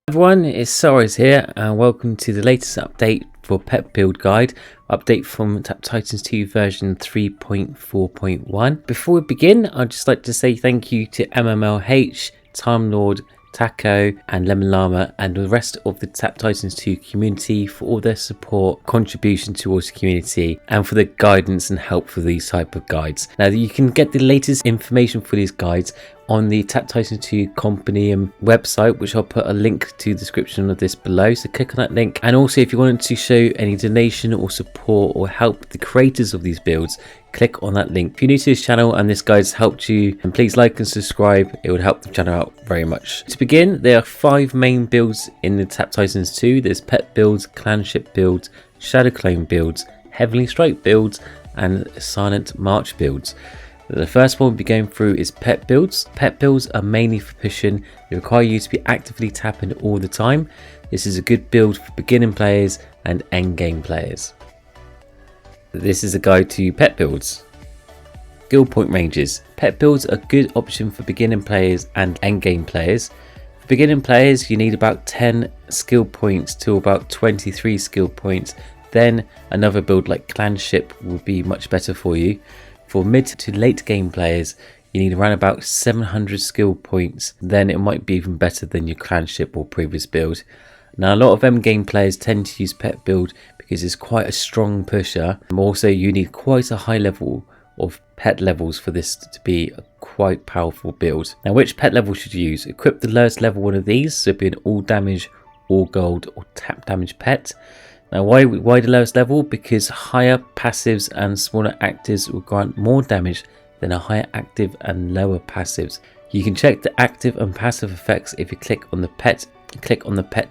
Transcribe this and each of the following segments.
Everyone, it's Soulrise here and welcome to the latest update for Pet Build Guide, update from Tap Titans 2 version 3.4.1. Before we begin, I'd just like to say thank you to Mmlh, Timelord, Taco and Lemmingllama and the rest of the Tap Titans 2 community for all their support, contribution towards the community and for the guidance and help for these type of guides. Now you can get the latest information for these guides on the Tap Titans 2 Compendium website, which I'll put a link to the description of this below, so click on that link. And also if you wanted to show any donation or support or help the creators of these builds, click on that link. If you're new to this channel and this guide's helped you, and please like and subscribe, it would help the channel out very much. To begin, there are 5 main builds in the Tap Titans 2. There's pet builds, clanship builds, shadow clone builds, heavenly strike builds and silent march builds. The first one we'll be going through is pet builds. Pet builds are mainly for pushing. They require you to be actively tapping all the time. This is a good build for beginning players and endgame players. This is a guide to pet builds. Skill point ranges. Pet builds are a good option for beginning players and endgame players. For beginning players, you need about 10 skill points to about 23 skill points. Then another build like clanship would be much better for you. For mid to late game players, you need around about 700 skill points, then it might be even better than your clanship or previous build. Now a lot of M game players tend to use pet build because it's quite a strong pusher. Also you need quite a high level of pet levels for this to be a quite powerful build. Now which pet level should you use? Equip the lowest level one of these, so be an all damage, all gold or tap damage pet. Now why the lowest level? Because higher passives and smaller actives will grant more damage than a higher active and lower passives. You can check the active and passive effects if you click on the pet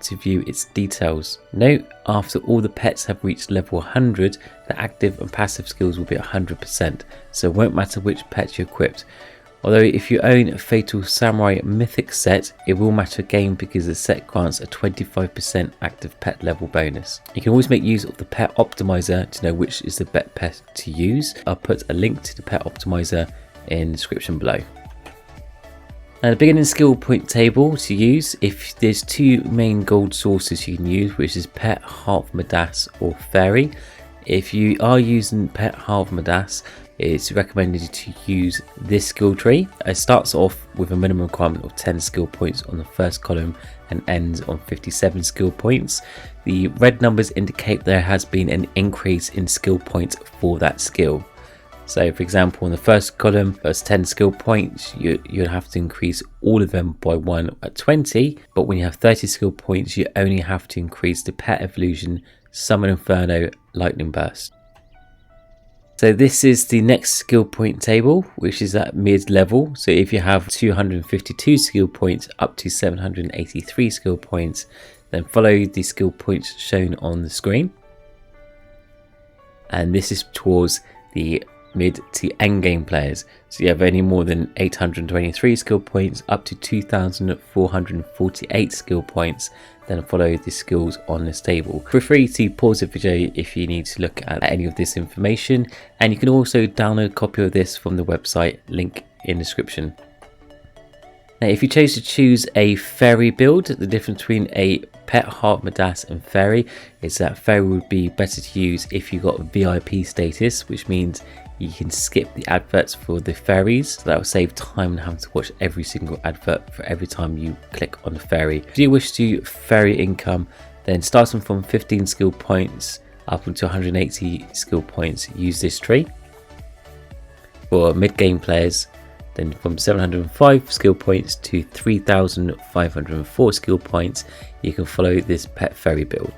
to view its details. Note, after all the pets have reached level 100, the active and passive skills will be 100%, so it won't matter which pet you equipped. Although if you own a Fatal Samurai Mythic set, it will matter again because the set grants a 25% active pet level bonus. You can always make use of the pet optimizer to know which is the best pet to use. I'll put a link to the pet optimizer in the description below. Now the beginning skill point table to use, if there's 2 main gold sources you can use, which is Pet, Heart of Midas or Fairy. If you are using Pet, Heart of Midas, it's recommended to use this skill tree. It starts off with a minimum requirement of 10 skill points on the first column and ends on 57 skill points. The red numbers indicate there has been an increase in skill points for that skill. So for example, on the first column, there's 10 skill points, you'll have to increase all of them by 1 at 20, but when you have 30 skill points, you only have to increase the Pet Evolution, Summon Inferno, Lightning Burst. So this is the next skill point table, which is at mid level. So if you have 252 skill points up to 783 skill points, then follow the skill points shown on the screen. And this is towards the mid to end game players. So you have any more than 823 skill points up to 2448 skill points, then follow the skills on this table. Feel free to pause the video if you need to look at any of this information, and you can also download a copy of this from the website, link in the description. Now if you chose to choose a fairy build, the difference between a Pet, Heart, Midas and Fairy is that Fairy would be better to use if you got VIP status, which means you can skip the adverts for the fairies, so that will save time and having to watch every single advert for every time you click on the fairy. If you wish to fairy income, then starting from 15 skill points up until 180 skill points, use this tree. For mid-game players, then from 705 skill points to 3504 skill points, you can follow this pet fairy build.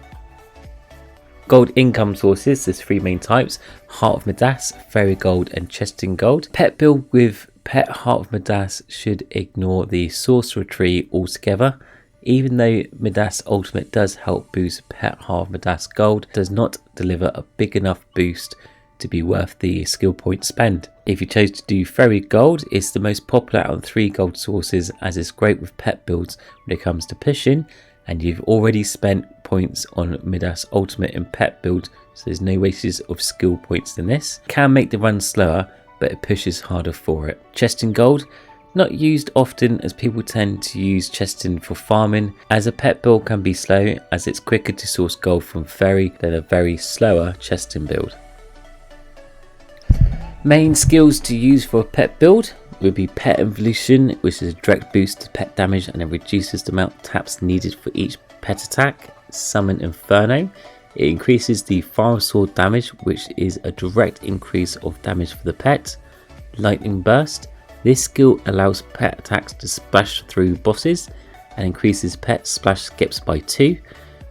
Gold income sources, there's 3 main types: Heart of Midas, Fairy Gold and Chesting Gold. Pet build with Pet Heart of Midas should ignore the Sorcerer tree altogether. Even though Midas Ultimate does help boost Pet Heart of Midas Gold, it does not deliver a big enough boost to be worth the skill point spend. If you chose to do Fairy Gold, it's the most popular out of 3 gold sources, as it's great with pet builds when it comes to pushing, and you've already spent points on Midas Ultimate and pet build, so there's no wastage of skill points in this. Can make the run slower, but it pushes harder for it. Chesting Gold, Not used often, as people tend to use chesting for farming, as a pet build can be slow, as it's quicker to source gold from fairy than a very slower chesting build. Main skills to use for a pet build would be Pet Evolution, which is a direct boost to pet damage and it reduces the amount of taps needed for each pet attack. Summon Inferno. It increases the Fire Sword damage, which is a direct increase of damage for the pet. Lightning Burst. This skill allows pet attacks to splash through bosses and increases pet splash skips by 2.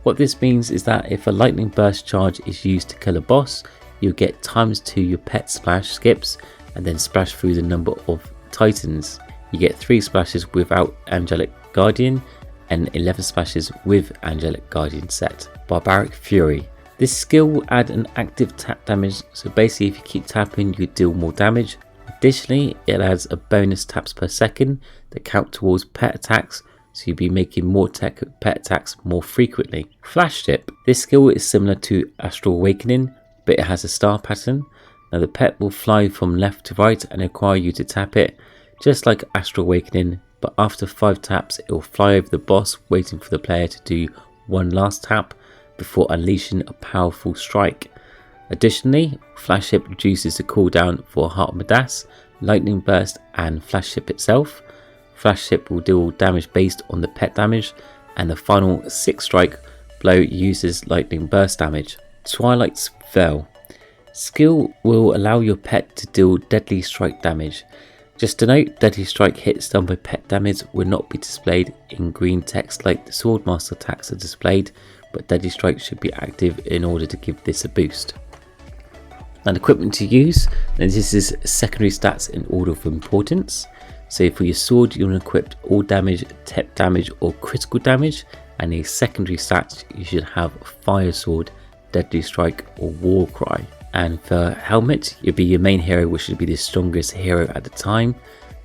What this means is that if a lightning burst charge is used to kill a boss, you'll get ×2 your pet splash skips and then splash through the number of titans. You get 3 splashes without Angelic Guardian and 11 splashes with Angelic Guardian set. Barbaric Fury. This skill will add an active tap damage, so basically if you keep tapping you deal more damage. Additionally, it adds a bonus taps per second that count towards pet attacks, so you'll be making more pet attacks more frequently. Flash Ship. This skill is similar to Astral Awakening, but it has a star pattern. Now the pet will fly from left to right and require you to tap it, just like Astral Awakening, but after 5 taps it will fly over the boss, waiting for the player to do one last tap before unleashing a powerful strike. Additionally, Flash Ship reduces the cooldown for Heart of Midas, Lightning Burst and Flash Ship itself. Flash Ship will deal damage based on the pet damage, and the final 6 strike blow uses Lightning Burst damage. Twilight's Veil. Skill will allow your pet to deal deadly strike damage. Just to note, deadly strike hits done by pet damage will not be displayed in green text like the Swordmaster attacks are displayed, but deadly strike should be active in order to give this a boost. And equipment to use, then this is secondary stats in order of importance. So for your sword you'll equip all damage, tep damage or critical damage, and a secondary stats you should have Fire Sword, Deadly Strike or War Cry. And for helmet you'll be your main hero, which should be the strongest hero at the time,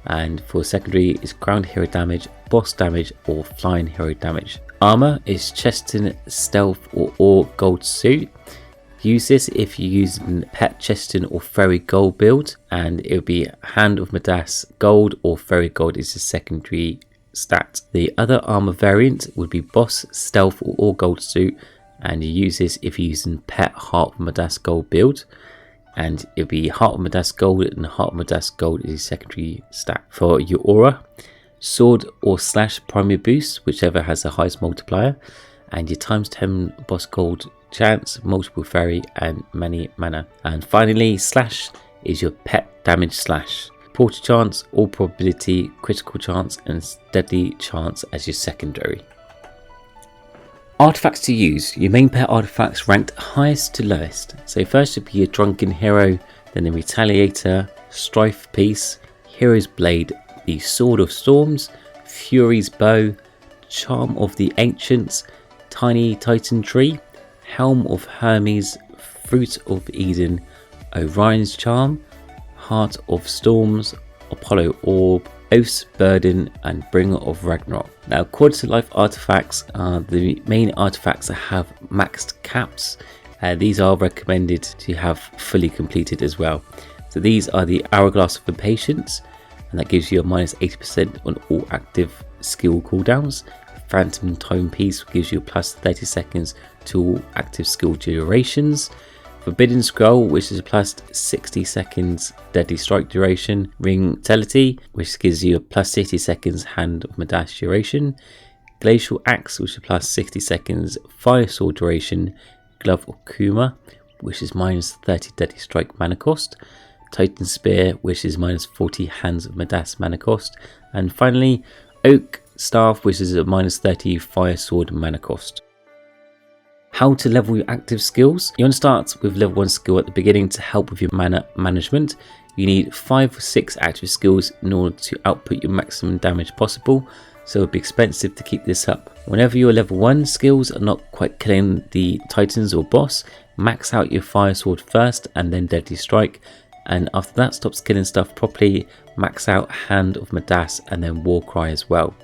and for secondary is ground hero damage, boss damage or flying hero damage. Armor is chesting, stealth or gold suit. Use this if you use pet chesting or fairy gold build, and it will be Hand of Midas gold or fairy gold is a secondary stat. The other armor variant would be boss, stealth or gold suit, and you use this if you're using pet Heart of Midas gold build, and it'll be Heart of Midas gold, and Heart of Midas gold is a secondary stat. For your aura, sword or slash primary boost, whichever has the highest multiplier, and your ×10 boss gold chance, multiple fairy and many mana. And finally, slash is your pet damage slash. Portal chance, all probability, critical chance and deadly chance as your secondary. Artifacts to use. Your main pet artifacts ranked highest to lowest. So first would be your Drunken Hero, then the Retaliator, Strife Piece, Hero's Blade, the Sword of Storms, Fury's Bow, Charm of the Ancients, Tiny Titan Tree, Helm of Hermes, Fruit of Eden, Orion's Charm, Heart of Storms, Apollo Orb, Oath's Burden and Bringer of Ragnarok. Now quality of life artifacts are the main artifacts that have maxed caps. These are recommended to have fully completed as well. So these are the Hourglass of Impatience, and that gives you a -80% on all active skill cooldowns. Phantom Timepiece gives you a +30 seconds to all active skill durations. Forbidden Scroll, which is a +60 seconds Deadly Strike duration. Ring Vitality, which gives you a +60 seconds Hand of Midas duration. Glacial Axe, which is +60 seconds Fire Sword duration. Glove of Kuma, which is -30 Deadly Strike mana cost. Titan Spear, which is -40 Hands of Midas mana cost. And finally, Oak Staff, which is a -30 Fire Sword mana cost. How to level your active skills. You want to start with level 1 skill at the beginning to help with your mana management. You need 5 or 6 active skills in order to output your maximum damage possible, so it would be expensive to keep this up. Whenever your level 1 skills are not quite killing the titans or boss, max out your Fire Sword first and then Deadly Strike, and after that stops killing stuff properly, max out Hand of Midas and then War Cry as well.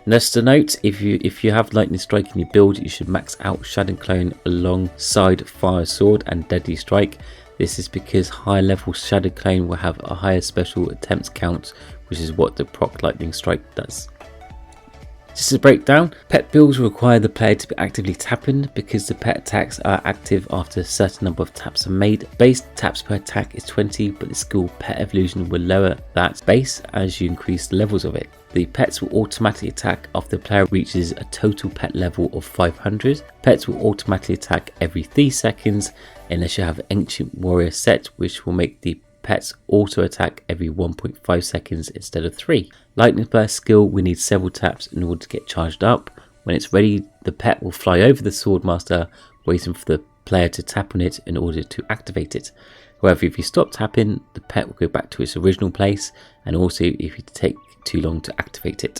And just a note, if you have Lightning Strike in your build, you should max out Shadow Clone alongside Fire Sword and Deadly Strike. This is because high level Shadow Clone will have a higher special attempts count which is what the proc lightning strike does. Just as a breakdown, pet builds require the player to be actively tapping because the pet attacks are active after a certain number of taps are made. Base taps per attack is 20, but the skill Pet Evolution will lower that base as you increase the levels of it. The pets will automatically attack after the player reaches a total pet level of 500. Pets will automatically attack every 3 seconds unless you have an Ancient Warrior set, which will make the pets auto attack every 1.5 seconds instead of 3. Lightning Burst skill, we need several taps in order to get charged up. When it's ready, the pet will fly over the Swordmaster, waiting for the player to tap on it in order to activate it. However, if you stop tapping, the pet will go back to its original place, and also if you take too long to activate it.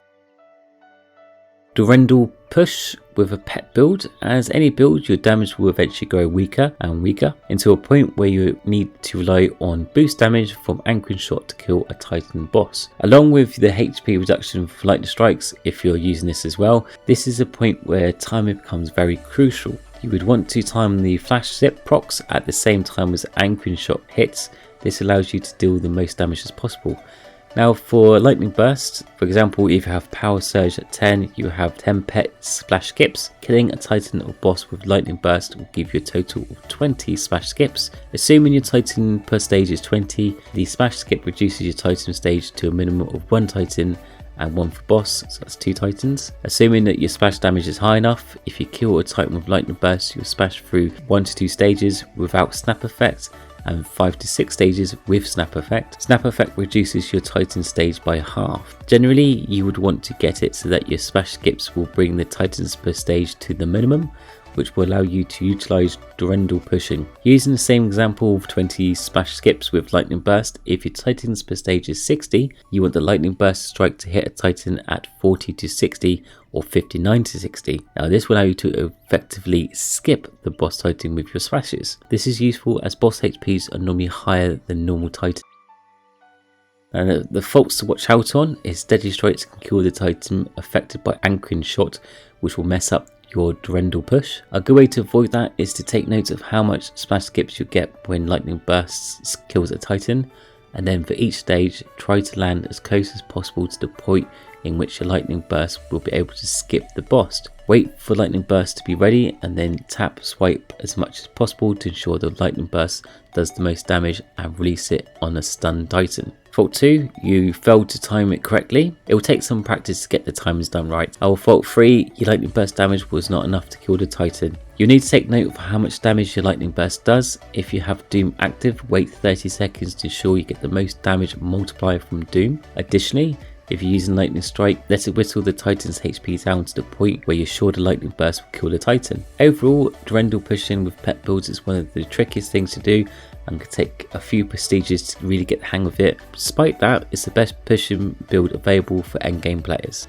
Durendal Push with a pet build. As any build, your damage will eventually grow weaker and weaker until a point where you need to rely on boost damage from Anchoring Shot to kill a Titan boss. Along with the HP reduction for lightning strikes, if you're using this as well, this is a point where timing becomes very crucial. You would want to time the Flash Zip procs at the same time as Anchoring Shot hits. This allows you to deal the most damage as possible. Now for Lightning Burst, for example, if you have Power Surge at 10, you have 10 pet splash skips. Killing a Titan or boss with Lightning Burst will give you a total of 20 splash skips. Assuming your Titan per stage is 20, the splash skip reduces your Titan stage to a minimum of 1 Titan and 1 for boss, so that's 2 Titans. Assuming that your splash damage is high enough, if you kill a Titan with Lightning Burst, you'll splash through 1 to 2 stages without snap effect, and 5 to 6 stages with snap effect. Snap effect reduces your Titan stage by half. Generally, you would want to get it so that your splash skips will bring the Titans per stage to the minimum, which will allow you to utilize Durendal Pushing. Using the same example of 20 splash skips with Lightning Burst, if your Titans per stage is 60, you want the Lightning Burst strike to hit a Titan at 40 to 60 or 59 to 60. Now this will allow you to effectively skip the boss Titan with your splashes. This is useful as boss HPs are normally higher than normal Titan. And the faults to watch out on is Deadly Strikes can kill the Titan affected by Anchoring Shot, which will mess up your Durendal Push. A good way to avoid that is to take note of how much splash skips you get when Lightning Bursts kills a Titan, and then for each stage try to land as close as possible to the point in which your Lightning Burst will be able to skip the boss. Wait for Lightning Burst to be ready and then tap swipe as much as possible to ensure the Lightning Burst does the most damage and release it on a stunned Titan. Fault 2, you failed to time it correctly. It will take some practice to get the timings done right. Or Fault 3, your Lightning Burst damage was not enough to kill the Titan. You need to take note of how much damage your Lightning Burst does. If you have Doom active, wait 30 seconds to ensure you get the most damage multiplier from Doom. Additionally, if you're using Lightning Strike, let it whittle the Titan's HP down to the point where you're sure the Lightning Burst will kill the Titan. Overall, Durendal Pushing with pet builds is one of the trickiest things to do and can take a few prestiges to really get the hang of it. Despite that, it's the best pushing build available for endgame players.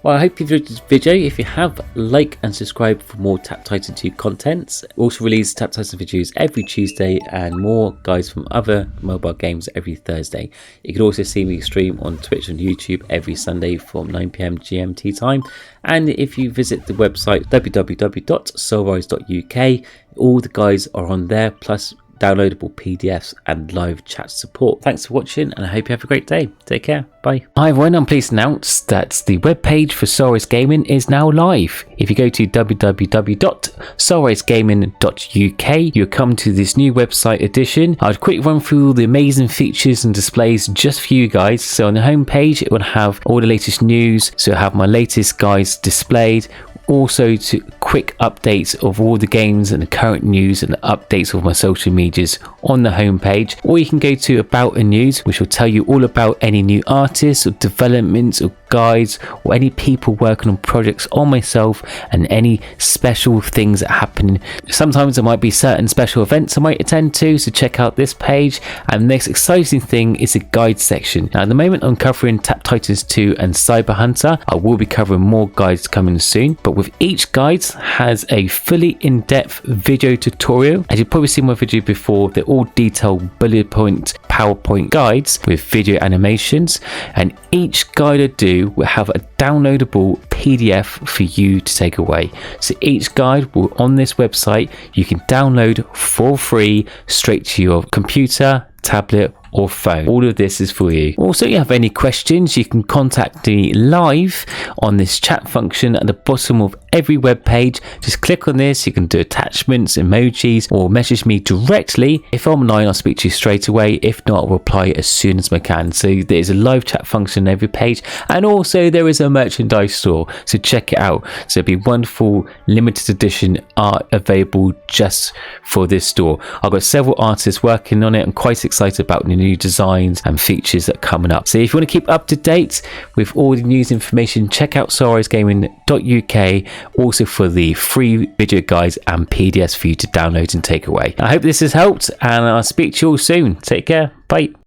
Well, I hope you enjoyed this video. If you have, like and subscribe for more Tap Titan 2 content. We also release Tap Titan videos every Tuesday and more guides from other mobile games every Thursday. You can also see me stream on Twitch and YouTube every Sunday from 9 PM GMT time. And if you visit the website www.soulrise.uk, all the guides are on there, plus downloadable PDFs and live chat support. Thanks for watching and I hope you have a great day. Take care. Bye. Hi everyone, I'm pleased to announce that the webpage for Soulrise Gaming is now live. If you go to www.soulrisegaming.uk, you'll come to this new website edition. I'll quickly run through all the amazing features and displays just for you guys. So on the home page, it will have all the latest news. So I have my latest guides displayed. Also to quick updates of all the games and the current news and the updates of my social medias on the home page, or you can go to About and News, which will tell you all about any new artists or developments or guides or any people working on projects on myself and any special things that happen. Sometimes there might be certain special events I might attend to, so check out this page. And the next exciting thing is the guide section. Now at the moment I'm covering Tap Titans 2 and Cyber Hunter. I will be covering more guides coming soon, but with each guide has a fully in-depth video tutorial. As you've probably seen my video before, they're all detailed bullet point PowerPoint guides with video animations, and each guide I do will have a downloadable PDF for you to take away. So each guide will on this website you can download for free straight to your computer, tablet or phone. All of this is for you. Also, if you have any questions, you can contact me live on this chat function at the bottom of every web page. Just click on this. You can do attachments, emojis, or message me directly. If I'm online, I'll speak to you straight away. If not, I'll reply as soon as I can. So there's a live chat function on every page, and also there is a merchandise store, so check it out. So there'll be wonderful limited edition art available just for this store. I've got several artists working on it. I'm quite excited about the new designs and features that are coming up. So if you want to keep up to date with all the news information, check out soulrisegaming.uk, also for the free video guides and PDFs for you to download and take away. I hope this has helped, and I'll speak to you all soon. Take care. Bye.